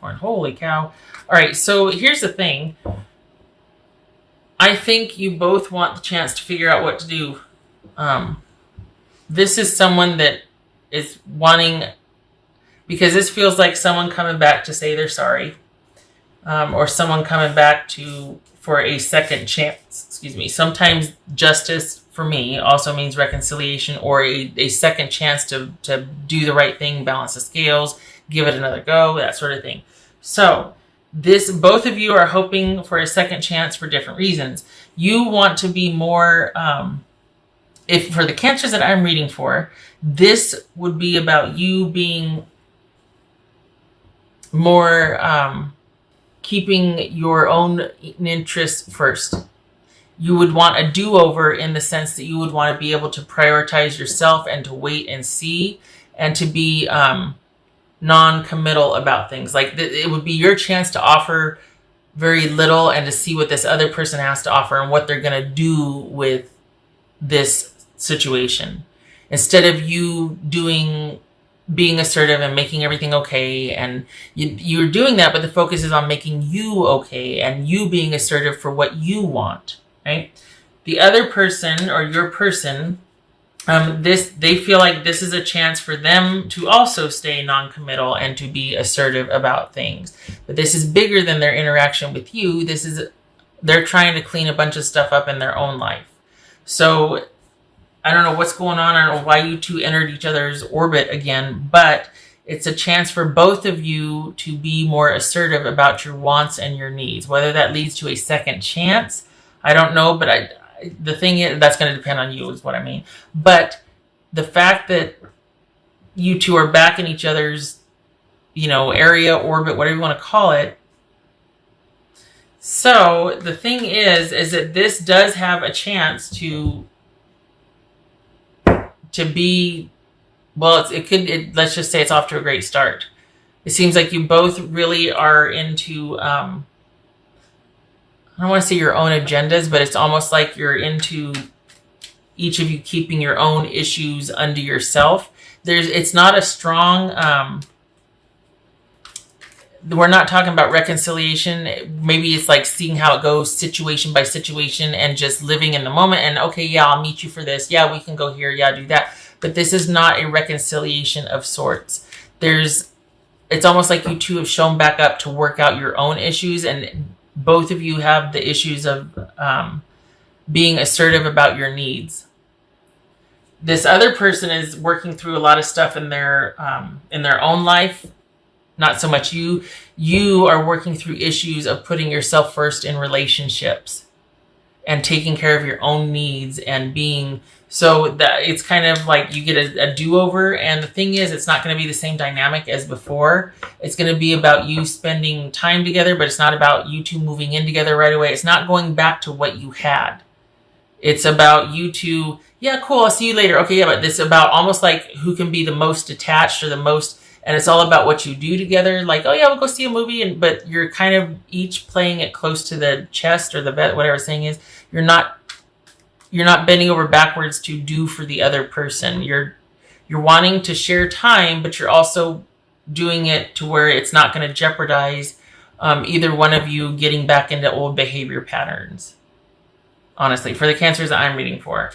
Capricorn. Holy cow. All right, so here's the thing. I think you both want the chance to figure out what to do. This is someone that is wanting, because this feels like someone coming back to say they're sorry, or someone coming back for a second chance. Excuse me. Sometimes justice for me also means reconciliation, or a second chance to do the right thing, balance the scales, give it another go, that sort of thing. So both of you are hoping for a second chance for different reasons. You want to be more, if for the Cancers that I'm reading for, this would be about you being more, keeping your own interests first. You would want a do-over in the sense that you would want to be able to prioritize yourself and to wait and see, and to be non-committal about things. Like it would be your chance to offer very little and to see what this other person has to offer and what they're going to do with this situation. Instead of you being assertive and making everything okay, and you're doing that, but the focus is on making you okay and you being assertive for what you want, right? The other person, or your person, they feel like this is a chance for them to also stay non-committal and to be assertive about things. But this is bigger than their interaction with you. They're trying to clean a bunch of stuff up in their own life. So I don't know what's going on. I don't know why you two entered each other's orbit again, but it's a chance for both of you to be more assertive about your wants and your needs. Whether that leads to a second chance, I don't know, but the thing is, that's going to depend on you, is what I mean. But the fact that you two are back in each other's, area, orbit, whatever you want to call it. So the thing is that this does have a chance to be, well, let's just say it's off to a great start. It seems like you both really are into, I don't want to say your own agendas, but it's almost like you're into each of you keeping your own issues unto yourself. It's not a strong, we're not talking about reconciliation. Maybe it's like seeing how it goes situation by situation and just living in the moment. And okay, yeah, I'll meet you for this. Yeah, we can go here. Yeah, do that. But this is not a reconciliation of sorts. It's almost like you two have shown back up to work out your own issues, and both of you have the issues of being assertive about your needs. This other person is working through a lot of stuff in their own life. Not so much you. You are working through issues of putting yourself first in relationships and taking care of your own needs and being, so that it's kind of like you get a do-over. And the thing is, it's not going to be the same dynamic as before. It's going to be about you spending time together, but it's not about you two moving in together right away. It's not going back to what you had. It's about you two, yeah, cool, I'll see you later. Okay, yeah, but it's about almost like who can be the most attached or the most, and it's all about what you do together. Like, oh yeah, we'll go see a movie, but you're kind of each playing it close to the chest or the bed, whatever the saying is. You're not bending over backwards to do for the other person. You're wanting to share time, but you're also doing it to where it's not going to jeopardize either one of you getting back into old behavior patterns. Honestly, for the Cancers that I'm reading for.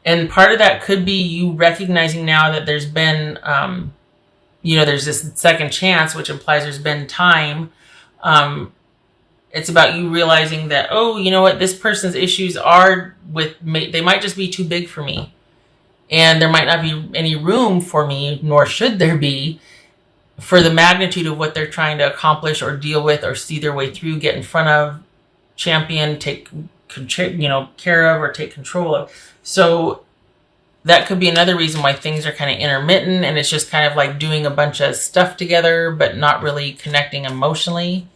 And part of that could be you recognizing now that there's been, there's this second chance, which implies there's been time. It's about you realizing that, oh, you know what, this person's issues they might just be too big for me. And there might not be any room for me, nor should there be, for the magnitude of what they're trying to accomplish or deal with or see their way through, get in front of, champion, take care of, or take control of. So that could be another reason why things are kind of intermittent, and it's just kind of like doing a bunch of stuff together, but not really connecting emotionally.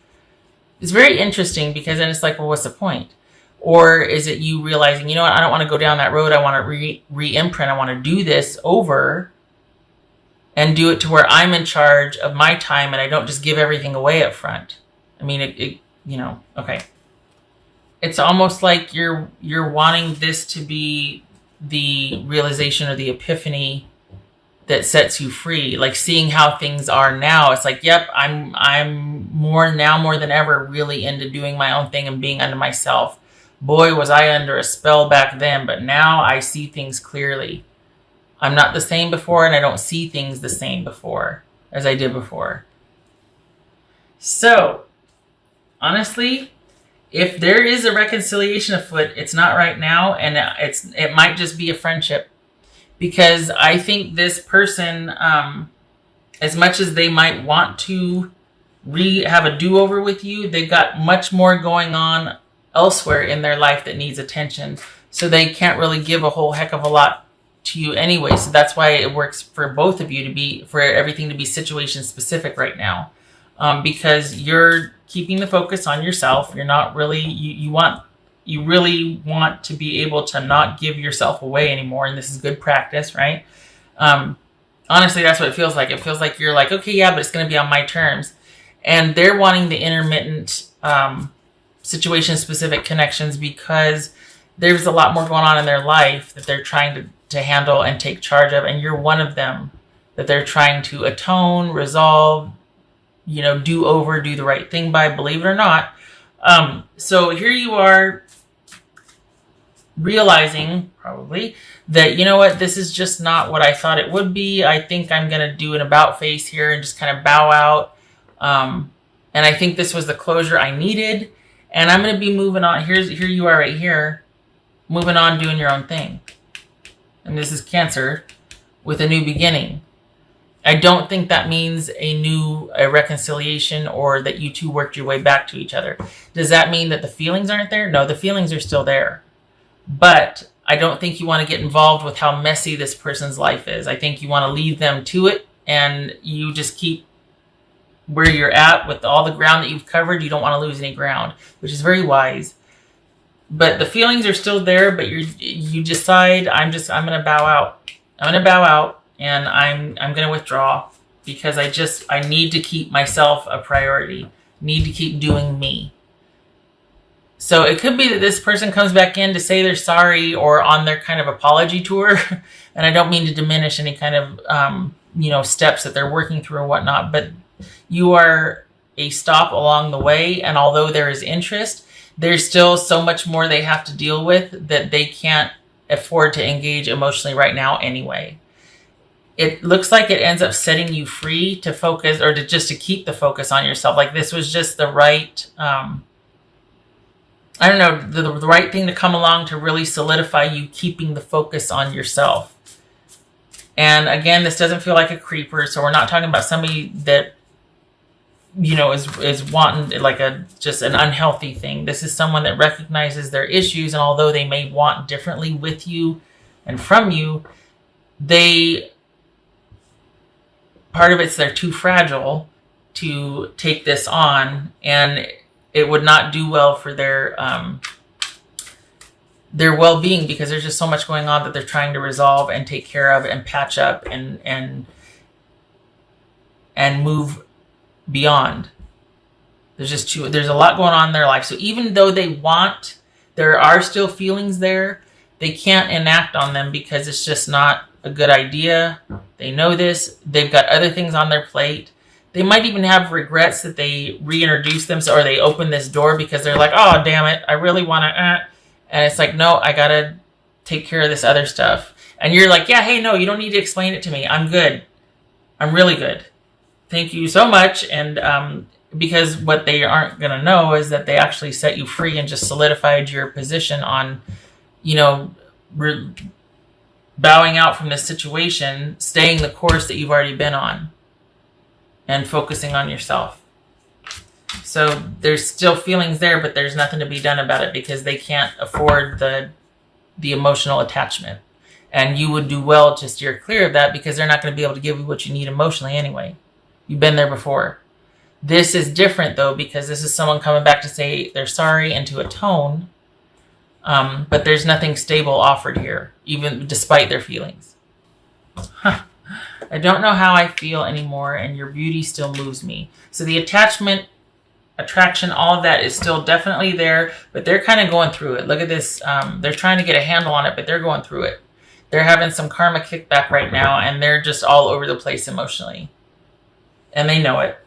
It's very interesting, because then it's like, well, what's the point? Or is it you realizing, you know what, I don't want to go down that road. I want to re-imprint. I want to do this over and do it to where I'm in charge of my time and I don't just give everything away up front. I mean, okay. It's almost like you're wanting this to be the realization or the epiphany that sets you free. Like seeing how things are now, it's like, yep, I'm more than ever really into doing my own thing and being unto myself. Boy, was I under a spell back then, but now I see things clearly. I'm not the same before, and I don't see things the same before as I did before. So, honestly, if there is a reconciliation afoot, it's not right now, and it might just be a friendship. Because I think this person, as much as they might want to have a do-over with you, they've got much more going on elsewhere in their life that needs attention. So they can't really give a whole heck of a lot to you anyway. So that's why it works for both of you for everything to be situation specific right now. Because you're keeping the focus on yourself. You're not really, you really want to be able to not give yourself away anymore. And this is good practice, right? Honestly, that's what it feels like. It feels like you're like, okay, yeah, but it's going to be on my terms. And they're wanting the intermittent, situation-specific connections because there's a lot more going on in their life that they're trying to handle and take charge of. And you're one of them that they're trying to atone, resolve, do over, do the right thing by, believe it or not. So here you are realizing probably that, you know what, this is just not what I thought it would be. I think I'm going to do an about face here and just kind of bow out. And I think this was the closure I needed. And I'm going to be moving on. Here you are right here, moving on, doing your own thing. And this is Cancer with a new beginning. I don't think that means a reconciliation or that you two worked your way back to each other. Does that mean that the feelings aren't there? No, the feelings are still there. But I don't think you want to get involved with how messy this person's life is. I think you want to leave them to it, and you just keep where you're at with all the ground that you've covered. You don't want to lose any ground, which is very wise. But the feelings are still there, but you decide, I'm going to bow out. I'm going to bow out, and I'm going to withdraw because I need to keep myself a priority. Need to keep doing me. So it could be that this person comes back in to say they're sorry or on their kind of apology tour. And I don't mean to diminish any kind of, steps that they're working through or whatnot, but you are a stop along the way. And although there is interest, there's still so much more they have to deal with that they can't afford to engage emotionally right now anyway. It looks like it ends up setting you free to focus or to keep the focus on yourself. Like this was just the right, the right thing to come along to really solidify you keeping the focus on yourself. And again, this doesn't feel like a creeper. So we're not talking about somebody that, is wanting like just an unhealthy thing. This is someone that recognizes their issues. And although they may want differently with you and from you, part of it's they're too fragile to take this on, and it would not do well for their well-being because there's just so much going on that they're trying to resolve and take care of and patch up and move beyond. There's a lot going on in their life. So even though there are still feelings there, they can't enact on them because it's just not a good idea. They know this. They've got other things on their plate. They might even have regrets that they reintroduced them or they opened this door because they're like, oh, damn it, I really want to. And it's like, no, I got to take care of this other stuff. And you're like, yeah, hey, no, you don't need to explain it to me. I'm good. I'm really good. Thank you so much. And because what they aren't going to know is that they actually set you free and just solidified your position on, bowing out from this situation, staying the course that you've already been on, and focusing on yourself. So there's still feelings there, but there's nothing to be done about it because they can't afford the emotional attachment. And you would do well to steer clear of that because they're not going to be able to give you what you need emotionally anyway. You've been there before. This is different though because this is someone coming back to say they're sorry and to atone. But there's nothing stable offered here, even despite their feelings. I don't know how I feel anymore, and your beauty still moves me. So the attachment, attraction, all of that is still definitely there, but they're kind of going through it. Look at this. They're trying to get a handle on it, but they're going through it. they're having some karma kickback right now, and they're just all over the place emotionally, and they know it.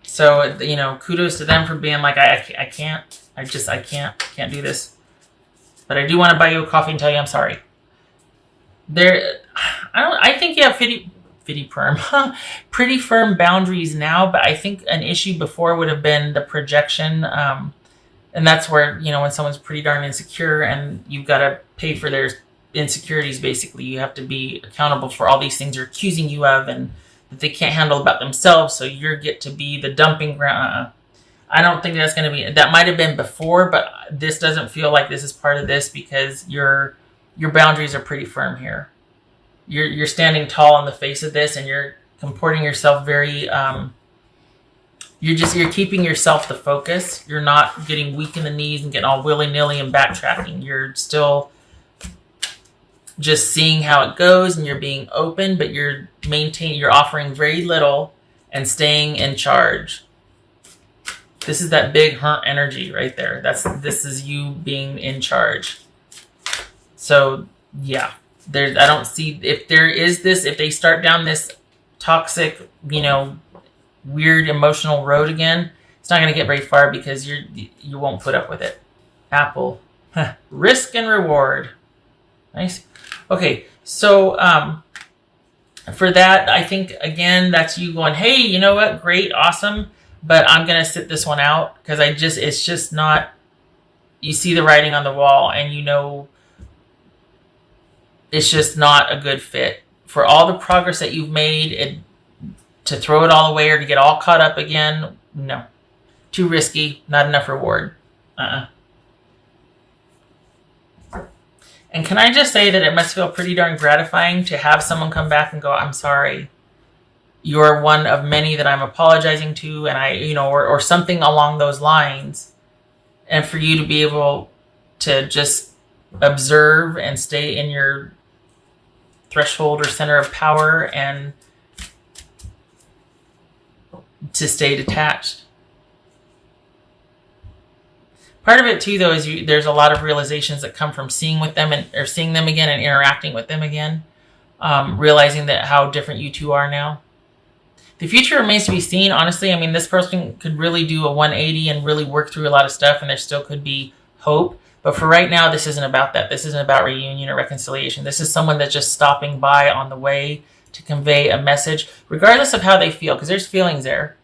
So, kudos to them for being like, I can't do this. But I do want to buy you a coffee and tell you I'm sorry. I think you have pretty firm boundaries now, but I think an issue before would have been the projection. And that's where, when someone's pretty darn insecure and you've got to pay for their insecurities, basically, you have to be accountable for all these things they're accusing you of and that they can't handle about themselves. So you get to be the dumping ground. I don't think that's going to be, that might have been before, but this doesn't feel like this is part of this because your boundaries are pretty firm here. You're standing tall in the face of this, and you're comporting yourself very, you're keeping yourself the focus. You're not getting weak in the knees and getting all willy-nilly and backtracking. You're still just seeing how it goes, and you're being open, but you're offering very little and staying in charge. This is that big hunt energy right there. This is you being in charge. So yeah, I don't see if they start down this toxic, weird emotional road again, it's not going to get very far because you won't put up with it. Apple. Risk and reward. Nice. Okay, so for that, I think, again, that's you going, hey, you know what? Great, awesome, but I'm going to sit this one out because it's just not, you see the writing on the wall and it's just not a good fit. For all the progress that you've made, to throw it all away or to get all caught up again, no. Too risky, not enough reward. And can I just say that it must feel pretty darn gratifying to have someone come back and go, I'm sorry. You're one of many that I'm apologizing to, and or something along those lines. And for you to be able to just observe and stay in your threshold or center of power and to stay detached. Part of it too, though, is there's a lot of realizations that come from seeing them again and interacting with them again, realizing that how different you two are now. The future remains to be seen. Honestly, I mean, this person could really do a 180 and really work through a lot of stuff, and there still could be hope. But for right now, this isn't about that. This isn't about reunion or reconciliation. This is someone that's just stopping by on the way to convey a message, regardless of how they feel, because there's feelings there.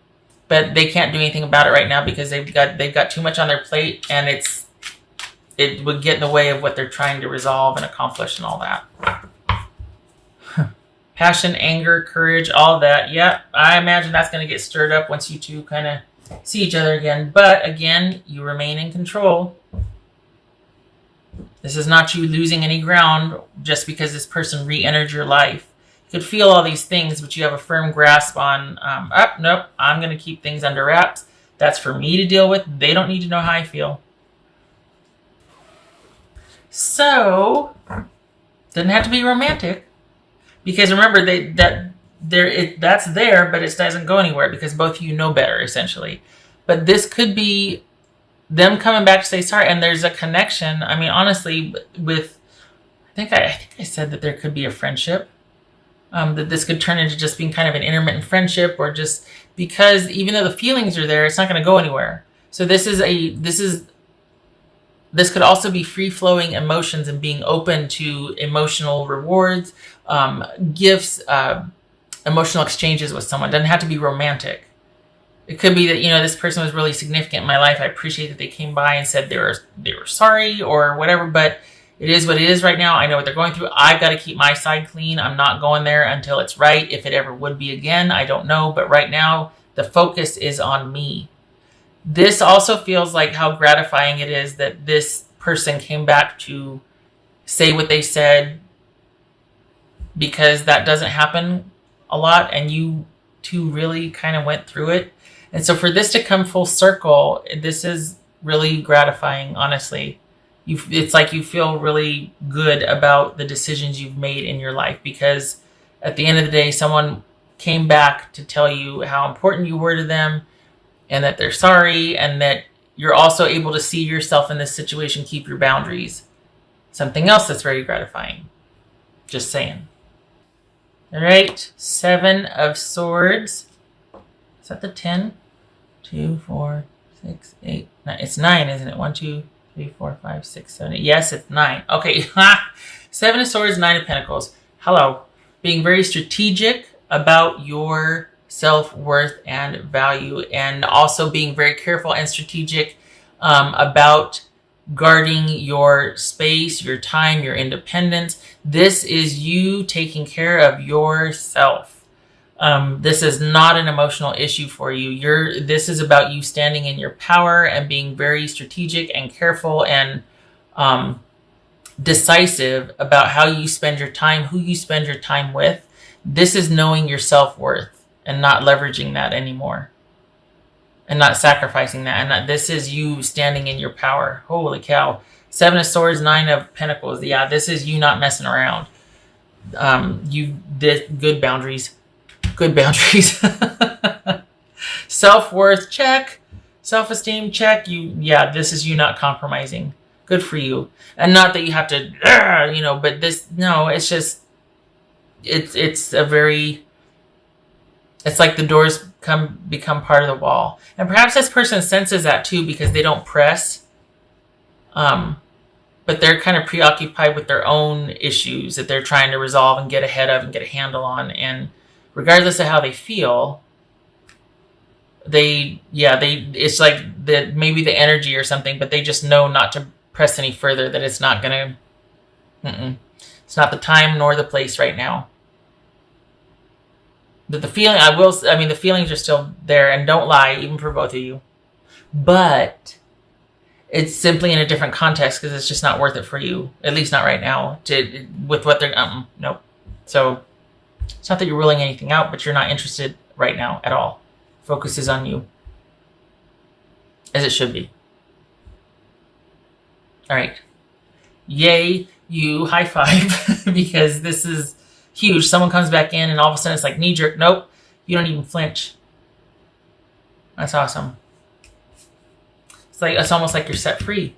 But they can't do anything about it right now because they've got too much on their plate, and it would get in the way of what they're trying to resolve and accomplish and all that. Passion, anger, courage, all that. Yeah, I imagine that's going to get stirred up once you two kind of see each other again. But again, you remain in control. This is not you losing any ground just because this person re-entered your life. You could feel all these things, but you have a firm grasp on, nope, I'm going to keep things under wraps. That's for me to deal with. They don't need to know how I feel. So, doesn't have to be romantic. Because remember, that's there, but it doesn't go anywhere because both of you know better, essentially. But this could be them coming back to say sorry, and there's a connection. I mean, honestly, with I think I said that there could be a friendship. That this could turn into just being kind of an intermittent friendship, or just because even though the feelings are there, it's not going to go anywhere. So this could also be free-flowing emotions and being open to emotional rewards, gifts, emotional exchanges with someone. It doesn't have to be romantic. It could be that, this person was really significant in my life. I appreciate that they came by and said they were sorry or whatever, but it is what it is right now. I know what they're going through. I've got to keep my side clean. I'm not going there until it's right. If it ever would be again, I don't know. But right now, the focus is on me. This also feels like how gratifying it is that this person came back to say what they said, because that doesn't happen a lot, and you two really kind of went through it. And so for this to come full circle, this is really gratifying, honestly. It's like you feel really good about the decisions you've made in your life, because at the end of the day, someone came back to tell you how important you were to them and that they're sorry, and that you're also able to see yourself in this situation, keep your boundaries. Something else that's very gratifying. Just saying. All right, 7 of Swords. Is that the 10? 2, 4, 6, 8, 9. It's 9, isn't it? 1, 2, 3, 4, 5, 6, 7, 8. Yes, it's 9. Okay. 7 of Swords, 9 of Pentacles. Hello. Being very strategic about your self-worth and value, and also being very careful and strategic about guarding your space, your time, your independence. This is you taking care of yourself. This is not an emotional issue for you. This is about you standing in your power and being very strategic and careful and decisive about how you spend your time, who you spend your time with. This is knowing your self-worth and not leveraging that anymore. And not sacrificing that. And this is you standing in your power. Holy cow. 7 of Swords, 9 of Pentacles. Yeah, this is you not messing around. You did good boundaries. Good boundaries. Self-worth, check. Self-esteem, check. This is you not compromising. Good for you. And not that you have to, but it's just, it's a very, it's like the doors become part of the wall. And perhaps this person senses that too, because they don't press. But they're kind of preoccupied with their own issues that they're trying to resolve and get ahead of and get a handle on. And regardless of how they feel, it's like maybe the energy or something, but they just know not to press any further, that it's not going to, it's not the time nor the place right now. But the feelings are still there, and don't lie, even for both of you. But it's simply in a different context, because it's just not worth it for you, at least not right now, with what they're, nope. So it's not that you're ruling anything out, but you're not interested right now at all. Focus is on you, as it should be. All right. Yay, you, high five, because this is huge. Someone comes back in and all of a sudden it's like knee jerk. Nope. You don't even flinch. That's awesome. It's almost like you're set free.